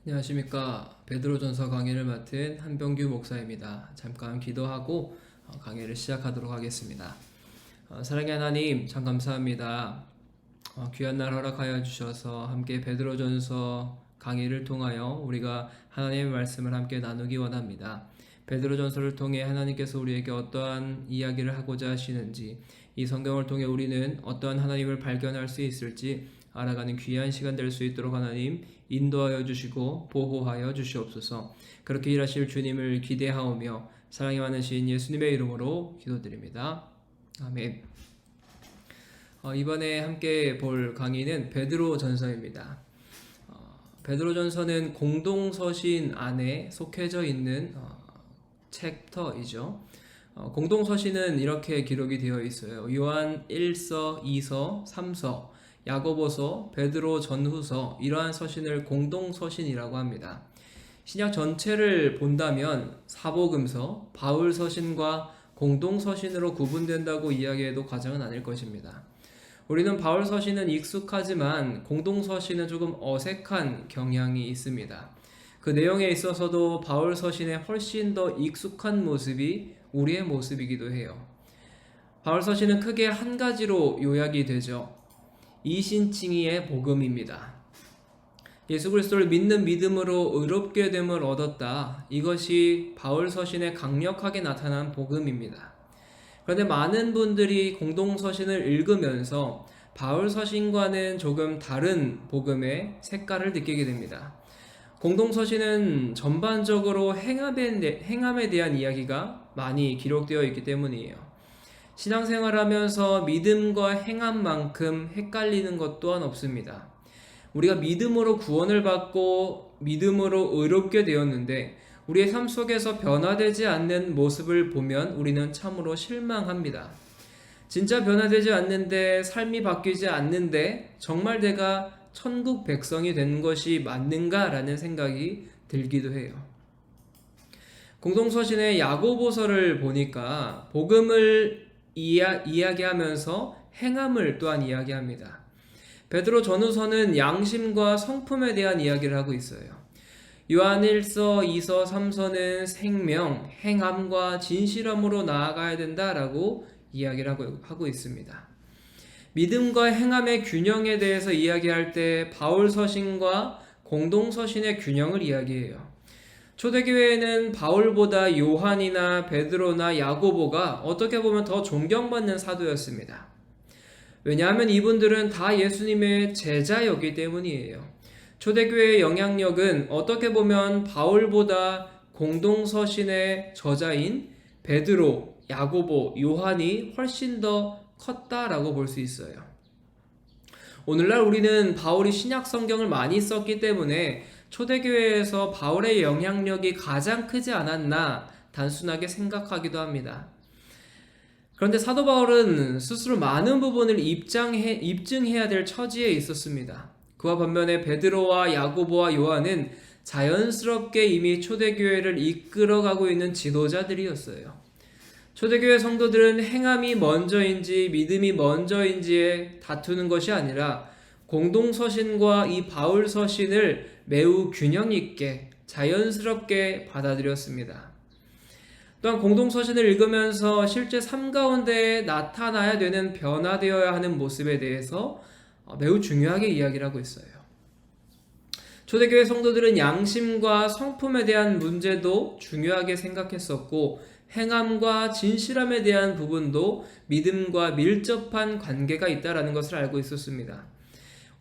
안녕하십니까. 베드로전서 강의를 맡은 한병규 목사입니다. 잠깐 기도하고 강의를 시작하도록 하겠습니다. 사랑의 하나님, 참 감사합니다. 귀한 날 허락하여 주셔서 함께 베드로전서 강의를 통하여 우리가 하나님의 말씀을 함께 나누기 원합니다. 베드로전서를 통해 하나님께서 우리에게 어떠한 이야기를 하고자 하시는지, 이 성경을 통해 우리는 어떠한 하나님을 발견할 수 있을지 알아가는 귀한 시간 될 수 있도록 하나님 인도하여 주시고 보호하여 주시옵소서. 그렇게 일하실 주님을 기대하오며 사랑이 많으신 예수님의 이름으로 기도드립니다. 아멘. 이번에 함께 볼 강의는 베드로전서입니다. 베드로전서는 공동서신 안에 속해져 있는 챕터이죠. 공동서신은 이렇게 기록이 되어 있어요. 요한 1서, 2서, 3서, 야고보서, 베드로 전후서, 이러한 서신을 공동서신이라고 합니다. 신약 전체를 본다면 사복음서, 바울 서신과 공동서신으로 구분된다고 이야기해도 과장은 아닐 것입니다. 우리는 바울 서신은 익숙하지만 공동서신은 조금 어색한 경향이 있습니다. 그 내용에 있어서도 바울 서신에 훨씬 더 익숙한 모습이 우리의 모습이기도 해요. 바울 서신은 크게 한 가지로 요약이 되죠. 이신칭의의 복음입니다. 예수 그리스도를 믿는 믿음으로 의롭게 됨을 얻었다. 이것이 바울 서신에 강력하게 나타난 복음입니다. 그런데 많은 분들이 공동서신을 읽으면서 바울 서신과는 조금 다른 복음의 색깔을 느끼게 됩니다. 공동서신은 전반적으로 행함에 대한 이야기가 많이 기록되어 있기 때문이에요. 신앙생활하면서 믿음과 행함만큼 헷갈리는 것 또한 없습니다. 우리가 믿음으로 구원을 받고 믿음으로 의롭게 되었는데 우리의 삶 속에서 변화되지 않는 모습을 보면 우리는 참으로 실망합니다. 진짜 변화되지 않는데, 삶이 바뀌지 않는데 정말 내가 천국 백성이 된 것이 맞는가라는 생각이 들기도 해요. 공동서신의 야고보서를 보니까 복음을 이야기하면서 행함을 또한 이야기합니다. 베드로 전후서는 양심과 성품에 대한 이야기를 하고 있어요. 요한 1서, 2서, 3서는 생명, 행함과 진실함으로 나아가야 된다라고 이야기를 하고 있습니다. 믿음과 행함의 균형에 대해서 이야기할 때 바울 서신과 공동 서신의 균형을 이야기해요. 초대교회에는 바울보다 요한이나 베드로나 야고보가 어떻게 보면 더 존경받는 사도였습니다. 왜냐하면 이분들은 다 예수님의 제자였기 때문이에요. 초대교회의 영향력은 어떻게 보면 바울보다 공동서신의 저자인 베드로, 야고보, 요한이 훨씬 더 컸다라고 볼 수 있어요. 오늘날 우리는 바울이 신약 성경을 많이 썼기 때문에 초대교회에서 바울의 영향력이 가장 크지 않았나 단순하게 생각하기도 합니다. 그런데 사도 바울은 스스로 많은 부분을 입증해야 될 처지에 있었습니다. 그와 반면에 베드로와 야고보와 요한은 자연스럽게 이미 초대교회를 이끌어가고 있는 지도자들이었어요. 초대교회 성도들은 행함이 먼저인지 믿음이 먼저인지에 다투는 것이 아니라 공동서신과 이 바울 서신을 매우 균형 있게 자연스럽게 받아들였습니다. 또한 공동서신을 읽으면서 실제 삶 가운데 나타나야 되는 변화되어야 하는 모습에 대해서 매우 중요하게 이야기를 하고 있어요. 초대교회 성도들은 양심과 성품에 대한 문제도 중요하게 생각했었고 행함과 진실함에 대한 부분도 믿음과 밀접한 관계가 있다는 것을 알고 있었습니다.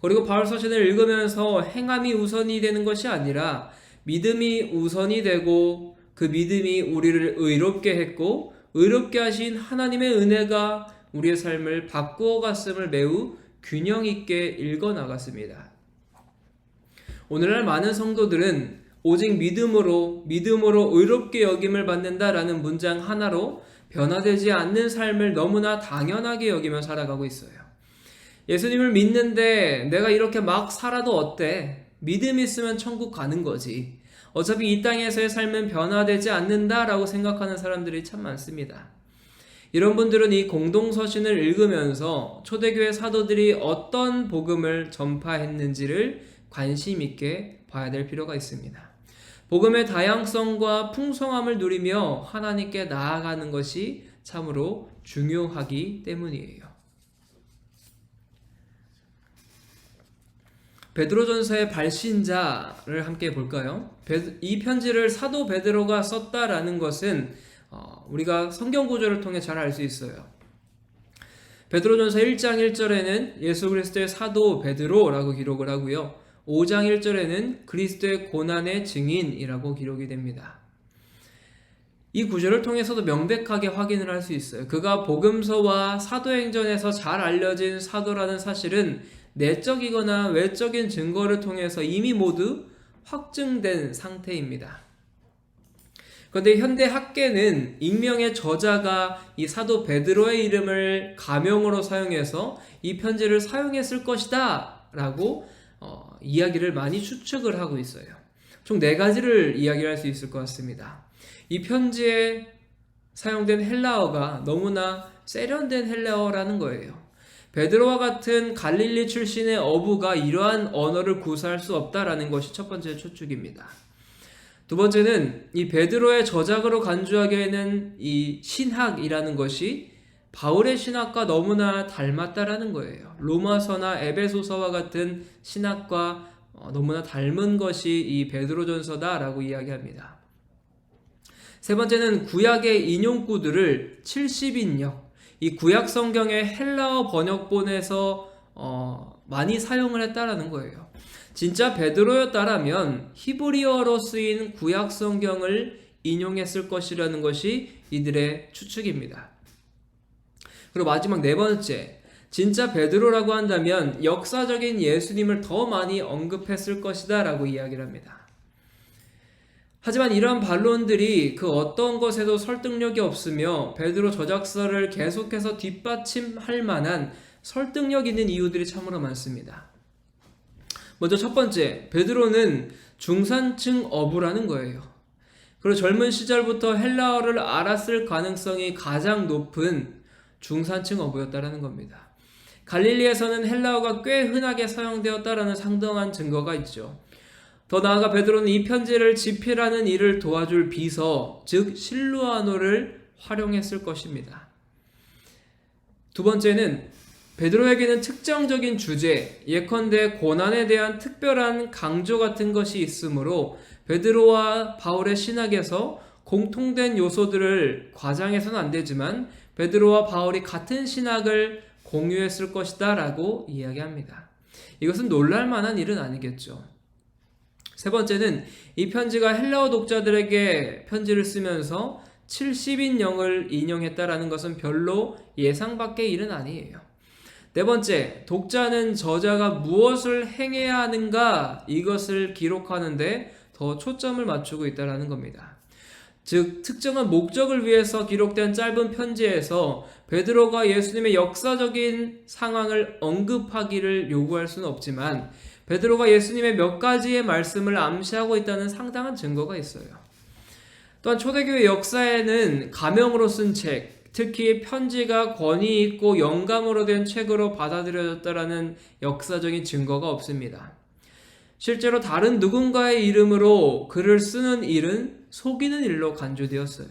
그리고 바울 서신을 읽으면서 행함이 우선이 되는 것이 아니라 믿음이 우선이 되고 그 믿음이 우리를 의롭게 했고 의롭게 하신 하나님의 은혜가 우리의 삶을 바꾸어 갔음을 매우 균형 있게 읽어 나갔습니다. 오늘날 많은 성도들은 오직 믿음으로 의롭게 여김을 받는다라는 문장 하나로 변화되지 않는 삶을 너무나 당연하게 여기며 살아가고 있어요. 예수님을 믿는데 내가 이렇게 막 살아도 어때? 믿음 있으면 천국 가는 거지. 어차피 이 땅에서의 삶은 변화되지 않는다라고 생각하는 사람들이 참 많습니다. 이런 분들은 이 공동서신을 읽으면서 초대교회 사도들이 어떤 복음을 전파했는지를 관심 있게 봐야 될 필요가 있습니다. 복음의 다양성과 풍성함을 누리며 하나님께 나아가는 것이 참으로 중요하기 때문이에요. 베드로전서의 발신자를 함께 볼까요? 이 편지를 사도 베드로가 썼다라는 것은 우리가 성경 구절을 통해 잘 알 수 있어요. 베드로전서 1장 1절에는 예수 그리스도의 사도 베드로라고 기록을 하고요. 5장 1절에는 그리스도의 고난의 증인이라고 기록이 됩니다. 이 구절을 통해서도 명백하게 확인을 할 수 있어요. 그가 복음서와 사도행전에서 잘 알려진 사도라는 사실은 내적이거나 외적인 증거를 통해서 이미 모두 확증된 상태입니다. 그런데 현대 학계는 익명의 저자가 이 사도 베드로의 이름을 가명으로 사용해서 이 편지를 사용했을 것이다 라고 이야기를 많이 추측을 하고 있어요. 총 4가지를 이야기할 수 있을 것 같습니다. 이 편지에 사용된 헬라어가 너무나 세련된 헬라어라는 거예요. 베드로와 같은 갈릴리 출신의 어부가 이러한 언어를 구사할 수 없다라는 것이 첫 번째 추측입니다. 두 번째는 이 베드로의 저작으로 간주하기에는 이 신학이라는 것이 바울의 신학과 너무나 닮았다라는 거예요. 로마서나 에베소서와 같은 신학과 너무나 닮은 것이 이 베드로전서다라고 이야기합니다. 세 번째는 구약의 인용구들을 70인역, 이 구약 성경의 헬라어 번역본에서 많이 사용을 했다라는 거예요. 진짜 베드로였다라면 히브리어로 쓰인 구약 성경을 인용했을 것이라는 것이 이들의 추측입니다. 그리고 마지막 4번째, 진짜 베드로라고 한다면 역사적인 예수님을 더 많이 언급했을 것이다 라고 이야기를 합니다. 하지만 이러한 반론들이 그 어떤 것에도 설득력이 없으며 베드로 저작서를 계속해서 뒷받침할 만한 설득력 있는 이유들이 참으로 많습니다. 먼저 첫 번째, 베드로는 중산층 어부라는 거예요. 그리고 젊은 시절부터 헬라어를 알았을 가능성이 가장 높은 중산층 어부였다라는 겁니다. 갈릴리에서는 헬라어가 꽤 흔하게 사용되었다라는 상당한 증거가 있죠. 더 나아가 베드로는 이 편지를 집필하는 일을 도와줄 비서, 즉 실루아노를 활용했을 것입니다. 두 번째는 베드로에게는 특정적인 주제, 예컨대 고난에 대한 특별한 강조 같은 것이 있으므로 베드로와 바울의 신학에서 공통된 요소들을 과장해서는 안 되지만 베드로와 바울이 같은 신학을 공유했을 것이다 라고 이야기합니다. 이것은 놀랄만한 일은 아니겠죠. 세 번째는 이 편지가 헬라어 독자들에게 편지를 쓰면서 70인령을 인용했다라는 것은 별로 예상 밖의 일은 아니에요. 네 번째, 독자는 저자가 무엇을 행해야 하는가 이것을 기록하는데 더 초점을 맞추고 있다는 겁니다. 즉 특정한 목적을 위해서 기록된 짧은 편지에서 베드로가 예수님의 역사적인 상황을 언급하기를 요구할 수는 없지만 베드로가 예수님의 몇 가지의 말씀을 암시하고 있다는 상당한 증거가 있어요. 또한 초대교회 역사에는 가명으로 쓴 책, 특히 편지가 권위 있고 영감으로 된 책으로 받아들여졌다라는 역사적인 증거가 없습니다. 실제로 다른 누군가의 이름으로 글을 쓰는 일은 속이는 일로 간주되었어요.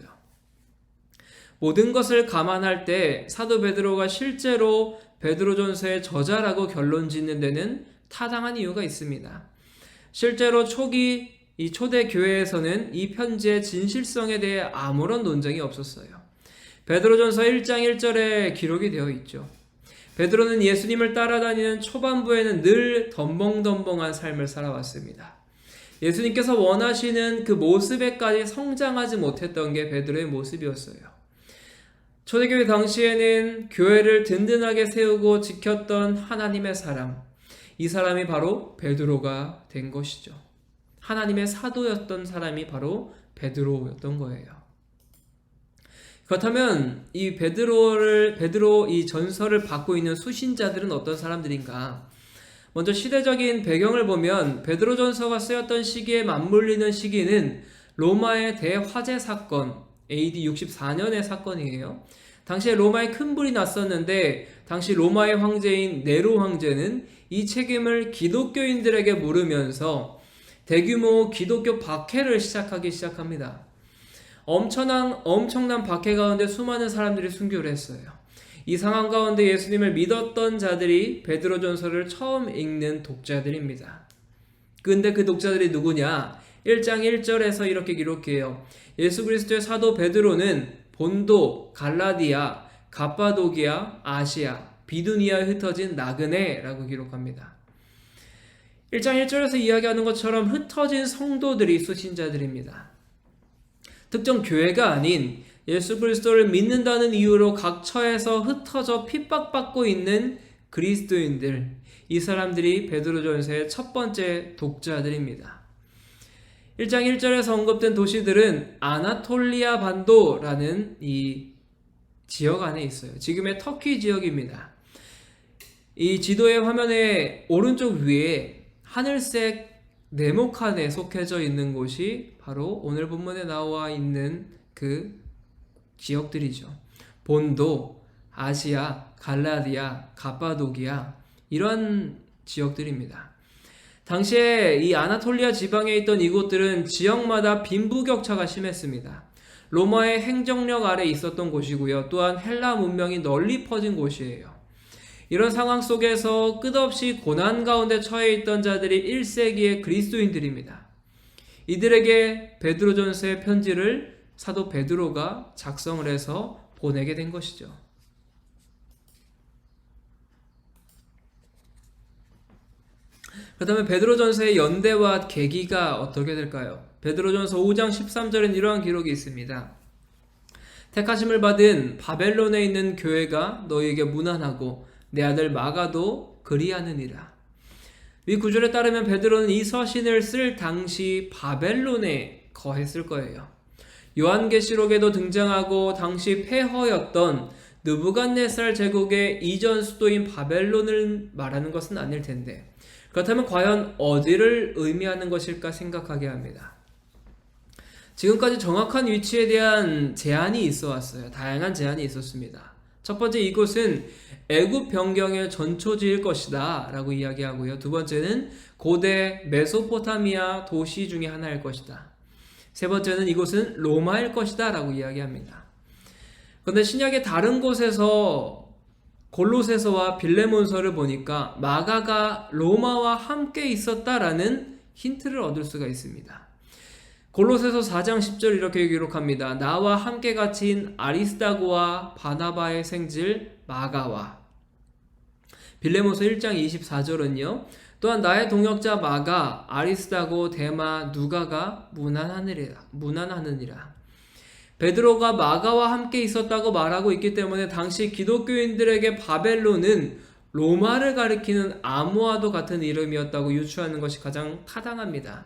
모든 것을 감안할 때 사도 베드로가 실제로 베드로전서의 저자라고 결론 짓는 데는 타당한 이유가 있습니다. 실제로 초기 이 초대 교회에서는 이 편지의 진실성에 대해 아무런 논쟁이 없었어요. 베드로전서 1장 1절에 기록이 되어 있죠. 베드로는 예수님을 따라다니는 초반부에는 늘 덤벙덤벙한 삶을 살아왔습니다. 예수님께서 원하시는 그 모습에까지 성장하지 못했던 게 베드로의 모습이었어요. 초대교회 당시에는 교회를 든든하게 세우고 지켰던 하나님의 사람, 이 사람이 바로 베드로가 된 것이죠. 하나님의 사도였던 사람이 바로 베드로였던 거예요. 그렇다면 이 베드로 이 전서를 받고 있는 수신자들은 어떤 사람들인가? 먼저 시대적인 배경을 보면 베드로전서가 쓰였던 시기에 맞물리는 시기는 로마의 대화재 사건, AD 64년의 사건이에요. 당시에 로마에 큰 불이 났었는데 당시 로마의 황제인 네로 황제는 이 책임을 기독교인들에게 물으면서 대규모 기독교 박해를 시작합니다. 엄청난 박해 가운데 수많은 사람들이 순교를 했어요. 이 상황 가운데 예수님을 믿었던 자들이 베드로전서를 처음 읽는 독자들입니다. 근데 그 독자들이 누구냐? 1장 1절에서 이렇게 기록해요. 예수 그리스도의 사도 베드로는 본도, 갈라디아, 갑바도기아, 아시아, 비두니아에 흩어진 나그네라고 기록합니다. 1장 1절에서 이야기하는 것처럼 흩어진 성도들이 수신자들입니다. 특정 교회가 아닌 예수 그리스도를 믿는다는 이유로 각 처에서 흩어져 핍박받고 있는 그리스도인들, 이 사람들이 베드로전서의 첫 번째 독자들입니다. 1장 1절에서 언급된 도시들은 아나톨리아 반도라는 이 지역 안에 있어요. 지금의 터키 지역입니다. 이 지도의 화면의 오른쪽 위에 하늘색 네모칸에 속해져 있는 곳이 바로 오늘 본문에 나와 있는 그 지역들이죠. 본도, 아시아, 갈라디아, 갑바도기아, 이런 지역들입니다. 당시에 이 아나톨리아 지방에 있던 이곳들은 지역마다 빈부격차가 심했습니다. 로마의 행정력 아래 있었던 곳이고요. 또한 헬라 문명이 널리 퍼진 곳이에요. 이런 상황 속에서 끝없이 고난 가운데 처해 있던 자들이 1세기의 그리스도인들입니다. 이들에게 베드로전서의 편지를 사도 베드로가 작성을 해서 보내게 된 것이죠. 그렇다면 베드로전서의 연대와 계기가 어떻게 될까요? 베드로전서 5장 13절엔 이러한 기록이 있습니다. 택하심을 받은 바벨론에 있는 교회가 너희에게 문안하고 내 아들 마가도 그리하느니라. 위 구절에 따르면 베드로는 이 서신을 쓸 당시 바벨론에 거했을 거예요. 요한계시록에도 등장하고 당시 폐허였던 느부갓네살 제국의 이전 수도인 바벨론을 말하는 것은 아닐 텐데, 그렇다면 과연 어디를 의미하는 것일까 생각하게 합니다. 지금까지 정확한 위치에 대한 제한이 있어 왔어요. 다양한 제한이 있었습니다. 첫 번째, 이곳은 애굽 변경의 전초지일 것이다 라고 이야기하고요. 두 번째는 고대 메소포타미아 도시 중에 하나일 것이다. 세 번째는 이곳은 로마일 것이다 라고 이야기합니다. 그런데 신약의 다른 곳에서 골로새서와 빌레몬서를 보니까 마가가 로마와 함께 있었다라는 힌트를 얻을 수가 있습니다. 골로새서 4장 10절 이렇게 기록합니다. 나와 함께 갇힌 아리스다고와 바나바의 생질 마가와. 빌레몬서 1장 24절은요. 또한 나의 동역자 마가, 아리스다고, 데마, 누가가 문안하느니라. 베드로가 마가와 함께 있었다고 말하고 있기 때문에 당시 기독교인들에게 바벨론은 로마를 가리키는 아무와도 같은 이름이었다고 유추하는 것이 가장 타당합니다.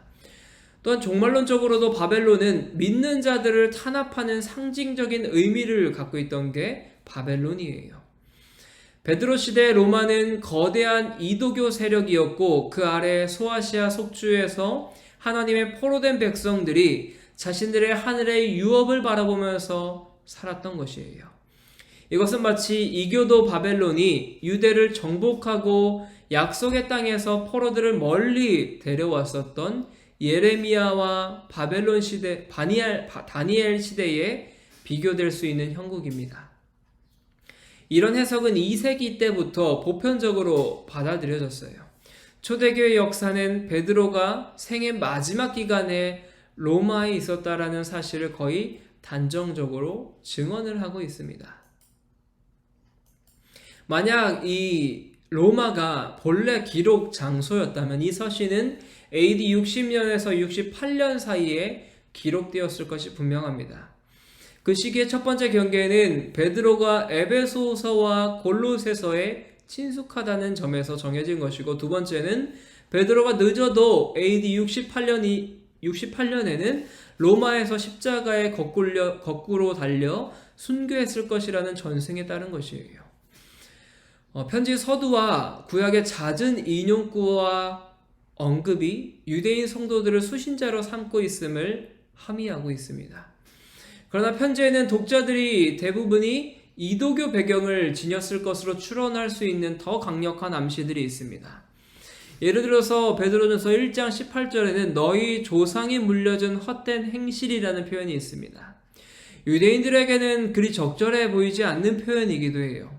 또한 종말론적으로도 바벨론은 믿는 자들을 탄압하는 상징적인 의미를 갖고 있던 게 바벨론이에요. 베드로 시대의 로마는 거대한 이도교 세력이었고 그 아래 소아시아 속주에서 하나님의 포로된 백성들이 자신들의 하늘의 유업을 바라보면서 살았던 것이에요. 이것은 마치 이교도 바벨론이 유대를 정복하고 약속의 땅에서 포로들을 멀리 데려왔었던 예레미야와 바벨론 시대, 다니엘 시대에 비교될 수 있는 형국입니다. 이런 해석은 2세기 때부터 보편적으로 받아들여졌어요. 초대교회 역사는 베드로가 생애 마지막 기간에 로마에 있었다라는 사실을 거의 단정적으로 증언을 하고 있습니다. 만약 이 로마가 본래 기록 장소였다면 이 서신은 AD 60년에서 68년 사이에 기록되었을 것이 분명합니다. 그 시기의 첫 번째 경계는 베드로가 에베소서와 골로새서에 친숙하다는 점에서 정해진 것이고, 두 번째는 베드로가 늦어도 AD 68년에는 로마에서 십자가에 거꾸로 달려 순교했을 것이라는 전승에 따른 것이에요. 편지 서두와 구약의 잦은 인용구와 언급이 유대인 성도들을 수신자로 삼고 있음을 함의하고 있습니다. 그러나 편지에는 독자들이 대부분이 이도교 배경을 지녔을 것으로 추론할 수 있는 더 강력한 암시들이 있습니다. 예를 들어서 베드로전서 1장 18절에는 너희 조상이 물려준 헛된 행실이라는 표현이 있습니다. 유대인들에게는 그리 적절해 보이지 않는 표현이기도 해요.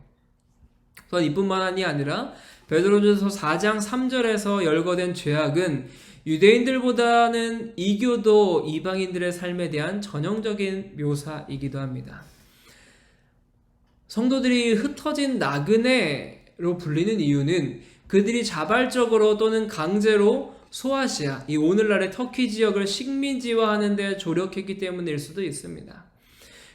또한 이뿐만이 아니라 베드로전서 4장 3절에서 열거된 죄악은 유대인들보다는 이교도 이방인들의 삶에 대한 전형적인 묘사이기도 합니다. 성도들이 흩어진 나그네로 불리는 이유는 그들이 자발적으로 또는 강제로 소아시아, 이 오늘날의 터키 지역을 식민지화하는 데 조력했기 때문일 수도 있습니다.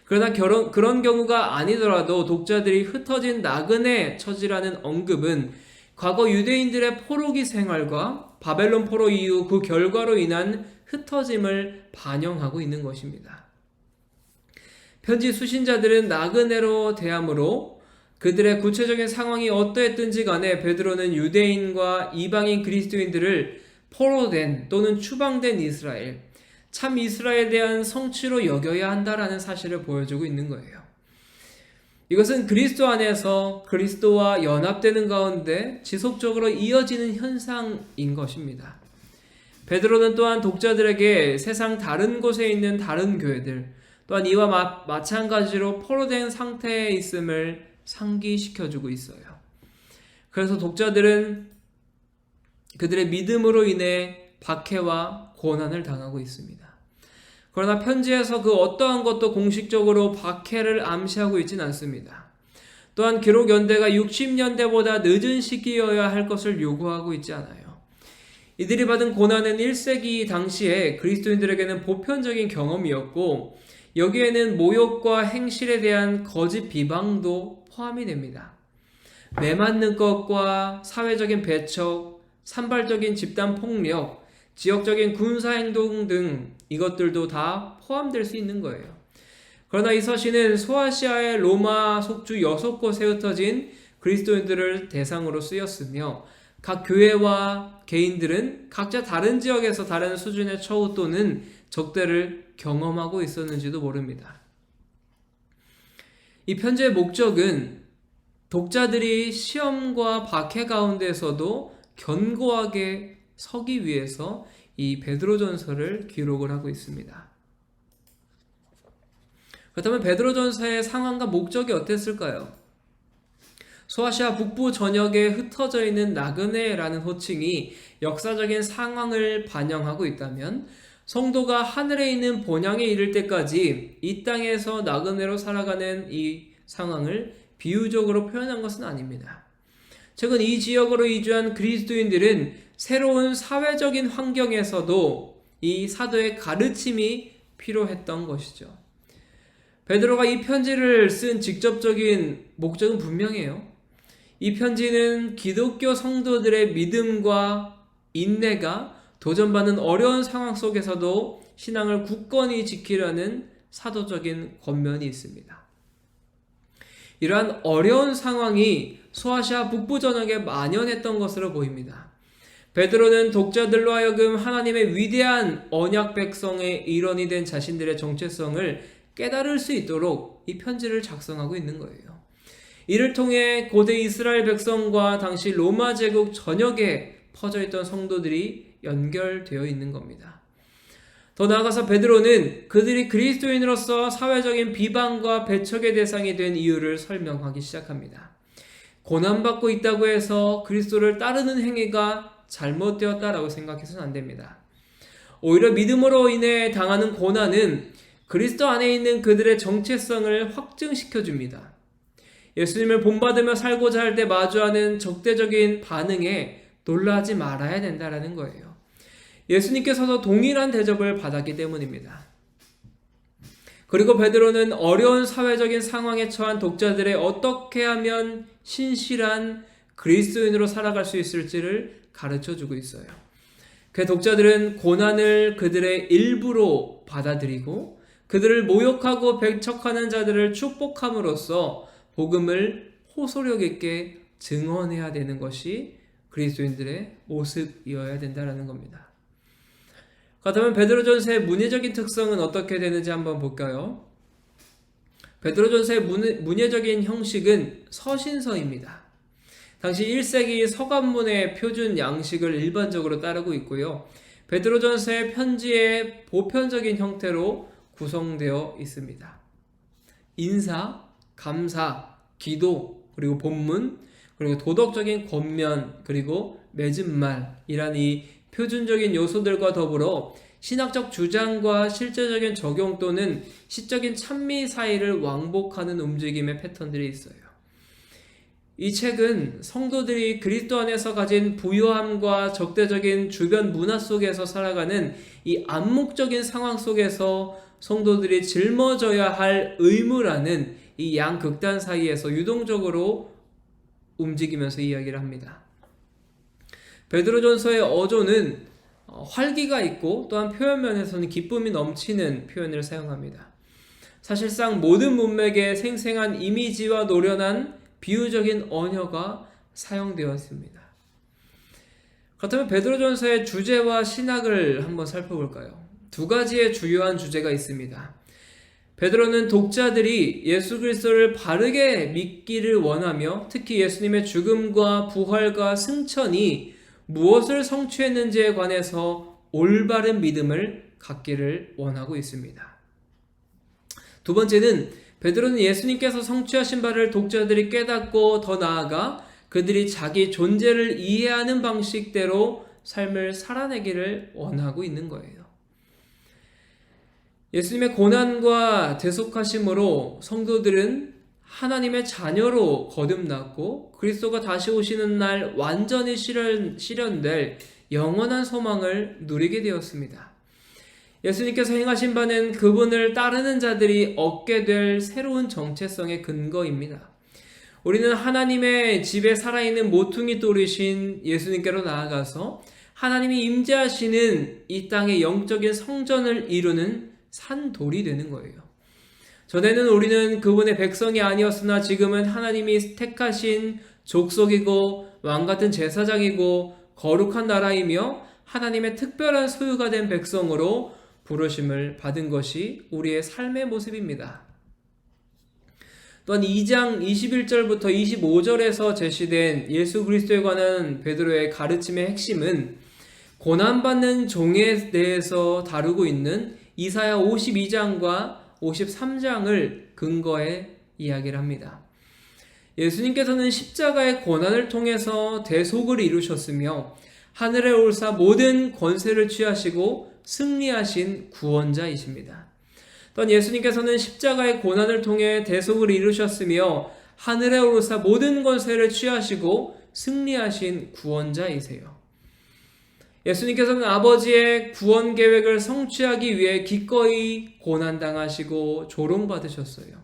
그러나 그런 경우가 아니더라도 독자들이 흩어진 나그네 처지라는 언급은 과거 유대인들의 포로기 생활과 바벨론 포로 이후 그 결과로 인한 흩어짐을 반영하고 있는 것입니다. 편지 수신자들은 나그네로 대함으로 그들의 구체적인 상황이 어떠했든지 간에 베드로는 유대인과 이방인 그리스도인들을 포로된 또는 추방된 이스라엘, 참 이스라엘에 대한 성취로 여겨야 한다라는 사실을 보여주고 있는 거예요. 이것은 그리스도 안에서 그리스도와 연합되는 가운데 지속적으로 이어지는 현상인 것입니다. 베드로는 또한 독자들에게 세상 다른 곳에 있는 다른 교회들, 또한 이와 마찬가지로 포로된 상태에 있음을 상기시켜주고 있어요. 그래서 독자들은 그들의 믿음으로 인해 박해와 고난을 당하고 있습니다. 그러나 편지에서 그 어떠한 것도 공식적으로 박해를 암시하고 있지는 않습니다. 또한 기록 연대가 60년대보다 늦은 시기여야 할 것을 요구하고 있지 않아요. 이들이 받은 고난은 1세기 당시에 그리스도인들에게는 보편적인 경험이었고 여기에는 모욕과 행실에 대한 거짓 비방도 포함이 됩니다. 매맞는 것과 사회적인 배척, 산발적인 집단 폭력, 지역적인 군사행동 등 이것들도 다 포함될 수 있는 거예요. 그러나 이 서신은 소아시아의 로마 속주 6곳에 흩어진 그리스도인들을 대상으로 쓰였으며 각 교회와 개인들은 각자 다른 지역에서 다른 수준의 처우 또는 적대를 경험하고 있었는지도 모릅니다. 이 편지의 목적은 독자들이 시험과 박해 가운데서도 견고하게 서기 위해서 이 베드로전서를 기록을 하고 있습니다. 그렇다면 베드로전서의 상황과 목적이 어땠을까요? 소아시아 북부 전역에 흩어져 있는 나그네라는 호칭이 역사적인 상황을 반영하고 있다면 성도가 하늘에 있는 본향에 이를 때까지 이 땅에서 나그네로 살아가는 이 상황을 비유적으로 표현한 것은 아닙니다. 최근 이 지역으로 이주한 그리스도인들은 새로운 사회적인 환경에서도 이 사도의 가르침이 필요했던 것이죠. 베드로가 이 편지를 쓴 직접적인 목적은 분명해요. 이 편지는 기독교 성도들의 믿음과 인내가 도전받는 어려운 상황 속에서도 신앙을 굳건히 지키려는 사도적인 권면이 있습니다. 이러한 어려운 상황이 소아시아 북부 전역에 만연했던 것으로 보입니다. 베드로는 독자들로 하여금 하나님의 위대한 언약 백성의 일원이 된 자신들의 정체성을 깨달을 수 있도록 이 편지를 작성하고 있는 거예요. 이를 통해 고대 이스라엘 백성과 당시 로마 제국 전역에 퍼져 있던 성도들이 연결되어 있는 겁니다. 더 나아가서 베드로는 그들이 그리스도인으로서 사회적인 비방과 배척의 대상이 된 이유를 설명하기 시작합니다. 고난받고 있다고 해서 그리스도를 따르는 행위가 잘못되었다라고 생각해서는 안 됩니다. 오히려 믿음으로 인해 당하는 고난은 그리스도 안에 있는 그들의 정체성을 확증시켜 줍니다. 예수님을 본받으며 살고자 할 때 마주하는 적대적인 반응에 놀라지 말아야 된다라는 거예요. 예수님께서도 동일한 대접을 받았기 때문입니다. 그리고 베드로는 어려운 사회적인 상황에 처한 독자들의 어떻게 하면 신실한 그리스도인으로 살아갈 수 있을지를 가르쳐주고 있어요. 그 독자들은 고난을 그들의 일부로 받아들이고 그들을 모욕하고 배척하는 자들을 축복함으로써 복음을 호소력 있게 증언해야 되는 것이 그리스도인들의 모습이어야 된다는 겁니다. 그렇다면 베드로전서의 문예적인 특성은 어떻게 되는지 한번 볼까요? 베드로전서의 문예적인 형식은 서신서입니다. 당시 1세기 서간문의 표준 양식을 일반적으로 따르고 있고요. 베드로전서의 편지의 보편적인 형태로 구성되어 있습니다. 인사, 감사, 기도, 그리고 본문, 그리고 도덕적인 권면, 그리고 맺은 말이란 이 표준적인 요소들과 더불어 신학적 주장과 실제적인 적용 또는 시적인 찬미 사이를 왕복하는 움직임의 패턴들이 있어요. 이 책은 성도들이 그리스도 안에서 가진 부유함과 적대적인 주변 문화 속에서 살아가는 이 암묵적인 상황 속에서 성도들이 짊어져야 할 의무라는 이 양극단 사이에서 유동적으로 움직이면서 이야기를 합니다. 베드로전서의 어조는 활기가 있고 또한 표현 면에서는 기쁨이 넘치는 표현을 사용합니다. 사실상 모든 문맥에 생생한 이미지와 노련한 비유적인 언어가 사용되었습니다. 그렇다면 베드로전서의 주제와 신학을 한번 살펴볼까요? 두 가지의 주요한 주제가 있습니다. 베드로는 독자들이 예수 그리스도를 바르게 믿기를 원하며 특히 예수님의 죽음과 부활과 승천이 무엇을 성취했는지에 관해서 올바른 믿음을 갖기를 원하고 있습니다. 두 번째는 베드로는 예수님께서 성취하신 바를 독자들이 깨닫고 더 나아가 그들이 자기 존재를 이해하는 방식대로 삶을 살아내기를 원하고 있는 거예요. 예수님의 고난과 대속하심으로 성도들은 하나님의 자녀로 거듭났고 그리스도가 다시 오시는 날 완전히 실현될 영원한 소망을 누리게 되었습니다. 예수님께서 행하신 바는 그분을 따르는 자들이 얻게 될 새로운 정체성의 근거입니다. 우리는 하나님의 집에 살아있는 모퉁이 돌이신 예수님께로 나아가서 하나님이 임재하시는 이 땅의 영적인 성전을 이루는 산돌이 되는 거예요. 전에는 우리는 그분의 백성이 아니었으나 지금은 하나님이 택하신 족속이고 왕같은 제사장이고 거룩한 나라이며 하나님의 특별한 소유가 된 백성으로 부르심을 받은 것이 우리의 삶의 모습입니다. 또한 2장 21절부터 25절에서 제시된 예수 그리스도에 관한 베드로의 가르침의 핵심은 고난받는 종에 대해서 다루고 있는 이사야 52장과 53장을 근거해 이야기를 합니다. 예수님께서는 십자가의 고난을 통해서 대속을 이루셨으며 하늘에 올사 모든 권세를 취하시고 승리하신 구원자이십니다. 또한 예수님께서는 십자가의 고난을 통해 대속을 이루셨으며 하늘에 오르사 모든 권세를 취하시고 승리하신 구원자이세요. 예수님께서는 아버지의 구원 계획을 성취하기 위해 기꺼이 고난당하시고 조롱받으셨어요.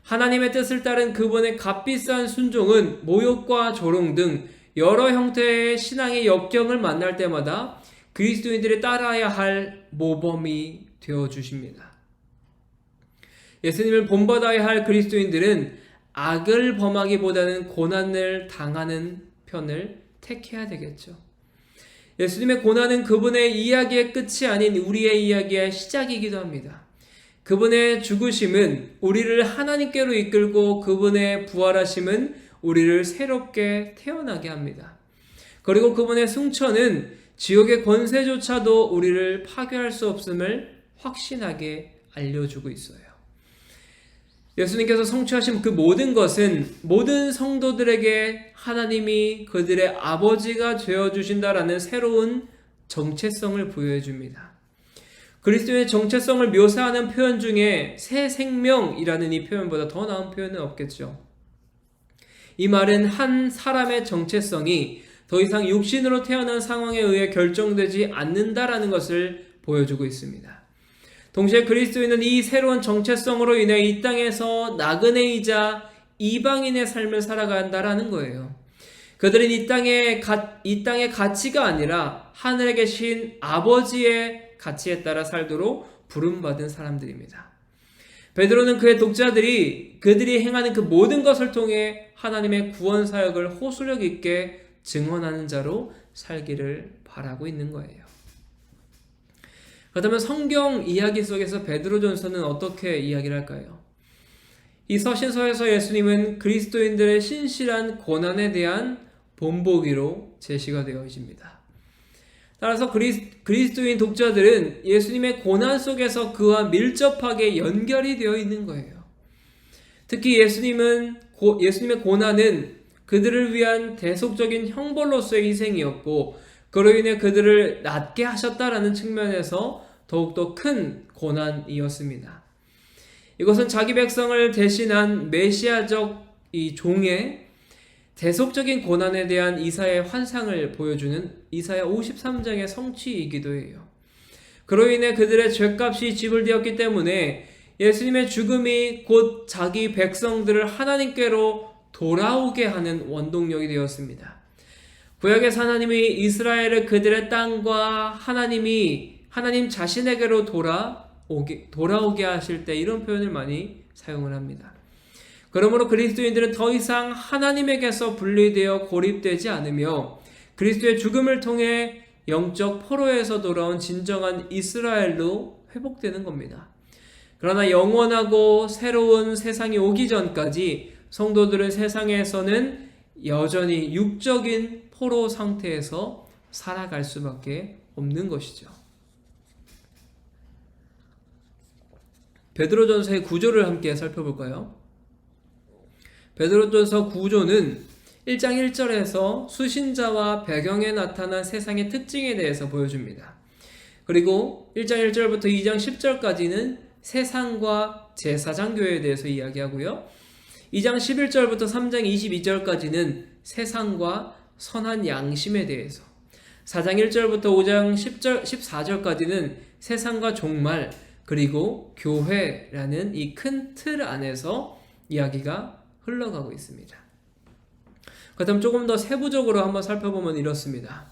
하나님의 뜻을 따른 그분의 값비싼 순종은 모욕과 조롱 등 여러 형태의 신앙의 역경을 만날 때마다 그리스도인들이 따라야 할 모범이 되어주십니다. 예수님을 본받아야 할 그리스도인들은 악을 범하기보다는 고난을 당하는 편을 택해야 되겠죠. 예수님의 고난은 그분의 이야기의 끝이 아닌 우리의 이야기의 시작이기도 합니다. 그분의 죽으심은 우리를 하나님께로 이끌고 그분의 부활하심은 우리를 새롭게 태어나게 합니다. 그리고 그분의 승천은 지옥의 권세조차도 우리를 파괴할 수 없음을 확신하게 알려주고 있어요. 예수님께서 성취하신 그 모든 것은 모든 성도들에게 하나님이 그들의 아버지가 되어주신다라는 새로운 정체성을 부여해 줍니다. 그리스도의 정체성을 묘사하는 표현 중에 새 생명이라는 이 표현보다 더 나은 표현은 없겠죠. 이 말은 한 사람의 정체성이 더 이상 육신으로 태어난 상황에 의해 결정되지 않는다라는 것을 보여주고 있습니다. 동시에 그리스도인은 이 새로운 정체성으로 인해 이 땅에서 나그네이자 이방인의 삶을 살아간다라는 거예요. 그들은 이 땅의 가치가 아니라 하늘에 계신 아버지의 가치에 따라 살도록 부름받은 사람들입니다. 베드로는 그의 독자들이 그들이 행하는 그 모든 것을 통해 하나님의 구원 사역을 호소력 있게 증언하는 자로 살기를 바라고 있는 거예요. 그렇다면 성경 이야기 속에서 베드로전서는 어떻게 이야기를 할까요? 이 서신서에서 예수님은 그리스도인들의 신실한 고난에 대한 본보기로 제시가 되어집니다. 따라서 그리스도인 독자들은 예수님의 고난 속에서 그와 밀접하게 연결이 되어 있는 거예요. 특히 예수님의 고난은 그들을 위한 대속적인 형벌로서의 희생이었고, 그로 인해 그들을 낫게 하셨다라는 측면에서 더욱더 큰 고난이었습니다. 이것은 자기 백성을 대신한 메시아적 이 종의 대속적인 고난에 대한 이사야의 환상을 보여주는 이사야 53장의 성취이기도 해요. 그로 인해 그들의 죄값이 지불되었기 때문에 예수님의 죽음이 곧 자기 백성들을 하나님께로 돌아오게 하는 원동력이 되었습니다. 구약에서 하나님이 이스라엘을 그들의 땅과 하나님 자신에게로 돌아오게 하실 때 이런 표현을 많이 사용을 합니다. 그러므로 그리스도인들은 더 이상 하나님에게서 분리되어 고립되지 않으며 그리스도의 죽음을 통해 영적 포로에서 돌아온 진정한 이스라엘로 회복되는 겁니다. 그러나 영원하고 새로운 세상이 오기 전까지 성도들은 세상에서는 여전히 육적인 포로 상태에서 살아갈 수밖에 없는 것이죠. 베드로전서의 구조를 함께 살펴볼까요? 베드로전서 구조는 1장 1절에서 수신자와 배경에 나타난 세상의 특징에 대해서 보여줍니다. 그리고 1장 1절부터 2장 10절까지는 세상과 제사장교회에 대해서 이야기하고요. 2장 11절부터 3장 22절까지는 세상과 선한 양심에 대해서, 4장 1절부터 5장 14절까지는 세상과 종말, 그리고 교회라는 이 큰 틀 안에서 이야기가 흘러가고 있습니다. 그렇다면 조금 더 세부적으로 한번 살펴보면 이렇습니다.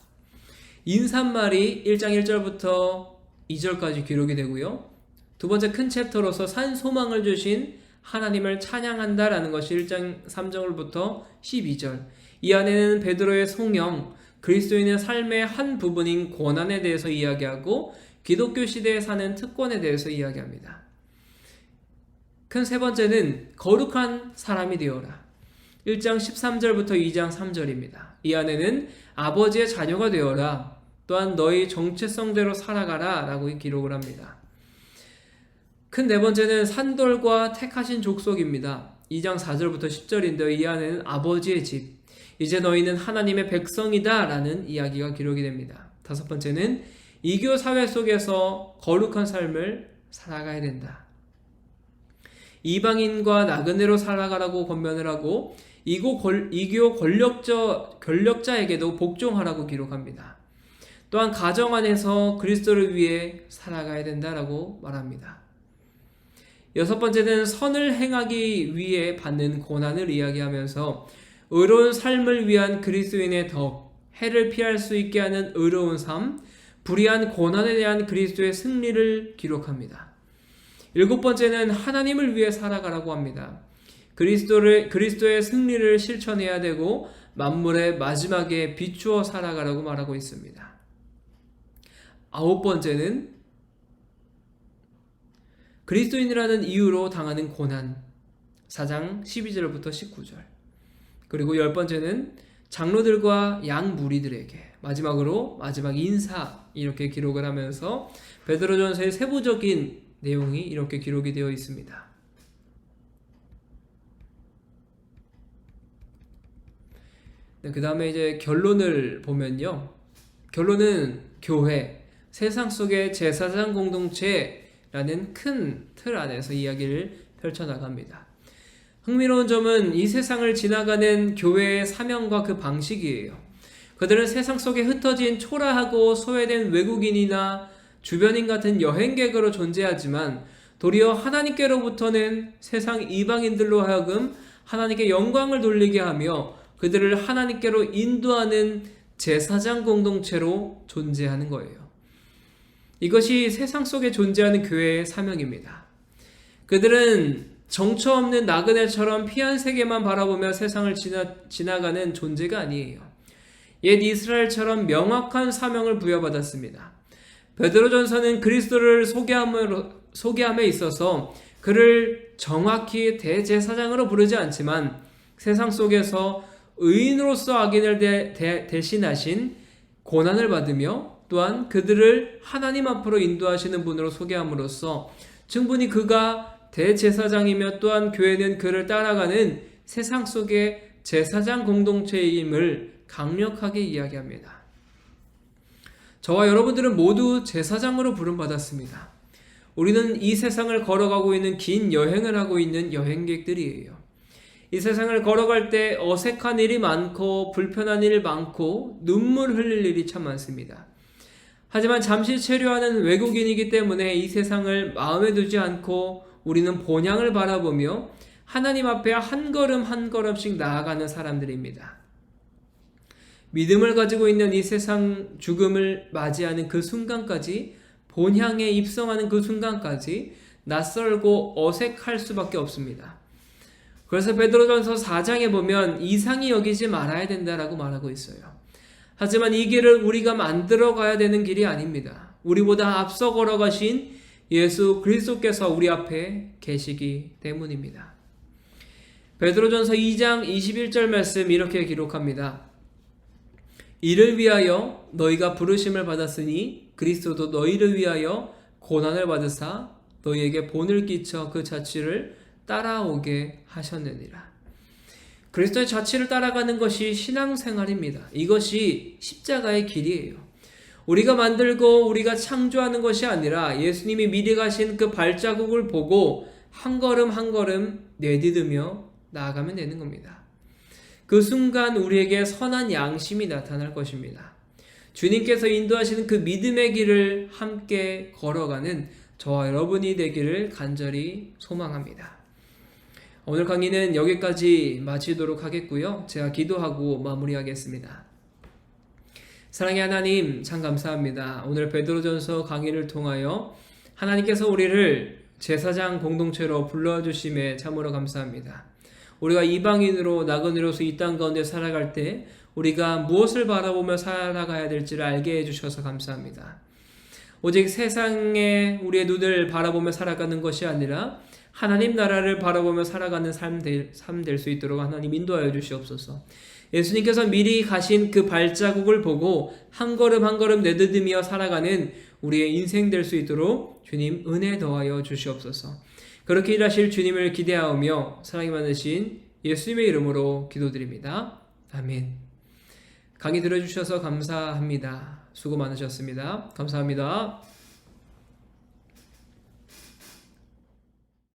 인사말이 1장 1절부터 2절까지 기록이 되고요. 두 번째 큰 챕터로서 산 소망을 주신 하나님을 찬양한다라는 것이 1장 3절부터 12절. 이 안에는 베드로의 성령, 그리스도인의 삶의 한 부분인 고난에 대해서 이야기하고 기독교 시대에 사는 특권에 대해서 이야기합니다. 큰 세 번째는 거룩한 사람이 되어라. 1장 13절부터 2장 3절입니다. 이 안에는 아버지의 자녀가 되어라. 또한 너희 정체성대로 살아가라 라고 기록을 합니다. 큰 네 번째는 산돌과 택하신 족속입니다. 2장 4절부터 10절인데요. 이 안에는 아버지의 집, 이제 너희는 하나님의 백성이다 라는 이야기가 기록이 됩니다. 다섯 번째는 이교 사회 속에서 거룩한 삶을 살아가야 된다. 이방인과 나그네로 살아가라고 권면을 하고 이교 권력자에게도 복종하라고 기록합니다. 또한 가정 안에서 그리스도를 위해 살아가야 된다라고 말합니다. 여섯 번째는 선을 행하기 위해 받는 고난을 이야기하면서 의로운 삶을 위한 그리스도인의 덕, 해를 피할 수 있게 하는 의로운 삶, 불의한 고난에 대한 그리스도의 승리를 기록합니다. 일곱 번째는 하나님을 위해 살아가라고 합니다. 그리스도의 승리를 실천해야 되고 만물의 마지막에 비추어 살아가라고 말하고 있습니다. 아홉 번째는 그리스도인이라는 이유로 당하는 고난, 4장 12절부터 19절. 그리고 열 번째는 장로들과 양 무리들에게, 마지막으로 마지막 인사, 이렇게 기록을 하면서 베드로전서의 세부적인 내용이 이렇게 기록이 되어 있습니다. 네, 그 다음에 이제 결론을 보면요. 결론은 교회, 세상 속의 제사장 공동체라는 큰 틀 안에서 이야기를 펼쳐나갑니다. 흥미로운 점은 이 세상을 지나가는 교회의 사명과 그 방식이에요. 그들은 세상 속에 흩어진 초라하고 소외된 외국인이나 주변인 같은 여행객으로 존재하지만 도리어 하나님께로부터는 세상 이방인들로 하여금 하나님께 영광을 돌리게 하며 그들을 하나님께로 인도하는 제사장 공동체로 존재하는 거예요. 이것이 세상 속에 존재하는 교회의 사명입니다. 그들은 정처 없는 나그네처럼 피한 세계만 바라보며 세상을 지나가는 존재가 아니에요. 옛 이스라엘처럼 명확한 사명을 부여받았습니다. 베드로전서는 그리스도를 소개함에 있어서 그를 정확히 대제사장으로 부르지 않지만 세상 속에서 의인으로서 악인을 대신하신 고난을 받으며 또한 그들을 하나님 앞으로 인도하시는 분으로 소개함으로써 충분히 그가 대제사장이며 또한 교회는 그를 따라가는 세상 속의 제사장 공동체임을 강력하게 이야기합니다. 저와 여러분들은 모두 제사장으로 부름받았습니다. 우리는 이 세상을 걸어가고 있는 긴 여행을 하고 있는 여행객들이에요. 이 세상을 걸어갈 때 어색한 일이 많고 불편한 일이 많고 눈물 흘릴 일이 참 많습니다. 하지만 잠시 체류하는 외국인이기 때문에 이 세상을 마음에 두지 않고 우리는 본향을 바라보며 하나님 앞에 한 걸음 한 걸음씩 나아가는 사람들입니다. 믿음을 가지고 있는 이 세상 죽음을 맞이하는 그 순간까지, 본향에 입성하는 그 순간까지 낯설고 어색할 수밖에 없습니다. 그래서 베드로전서 4장에 보면 이상히 여기지 말아야 된다라고 말하고 있어요. 하지만 이 길을 우리가 만들어 가야 되는 길이 아닙니다. 우리보다 앞서 걸어가신 예수 그리스도께서 우리 앞에 계시기 때문입니다. 베드로전서 2장 21절 말씀 이렇게 기록합니다. 이를 위하여 너희가 부르심을 받았으니 그리스도도 너희를 위하여 고난을 받으사 너희에게 본을 끼쳐 그 자취를 따라오게 하셨느니라. 그리스도의 자취를 따라가는 것이 신앙생활입니다. 이것이 십자가의 길이에요. 우리가 만들고 우리가 창조하는 것이 아니라 예수님이 미리 가신 그 발자국을 보고 한 걸음 한 걸음 내디디며 나아가면 되는 겁니다. 그 순간 우리에게 선한 양심이 나타날 것입니다. 주님께서 인도하시는 그 믿음의 길을 함께 걸어가는 저와 여러분이 되기를 간절히 소망합니다. 오늘 강의는 여기까지 마치도록 하겠고요. 제가 기도하고 마무리하겠습니다. 사랑의 하나님, 참 감사합니다. 오늘 베드로전서 강의를 통하여 하나님께서 우리를 제사장 공동체로 불러주심에 참으로 감사합니다. 우리가 이방인으로 나그네로서 이 땅 가운데 살아갈 때 우리가 무엇을 바라보며 살아가야 될지를 알게 해주셔서 감사합니다. 오직 세상에 우리의 눈을 바라보며 살아가는 것이 아니라 하나님 나라를 바라보며 살아가는 삶 될 수 있도록 하나님 인도하여 주시옵소서. 예수님께서 미리 가신 그 발자국을 보고 한 걸음 한 걸음 내디디며 살아가는 우리의 인생 될 수 있도록 주님 은혜 더하여 주시옵소서. 그렇게 일하실 주님을 기대하며 사랑이 많으신 예수님의 이름으로 기도드립니다. 아멘. 강의 들어주셔서 감사합니다. 수고 많으셨습니다. 감사합니다.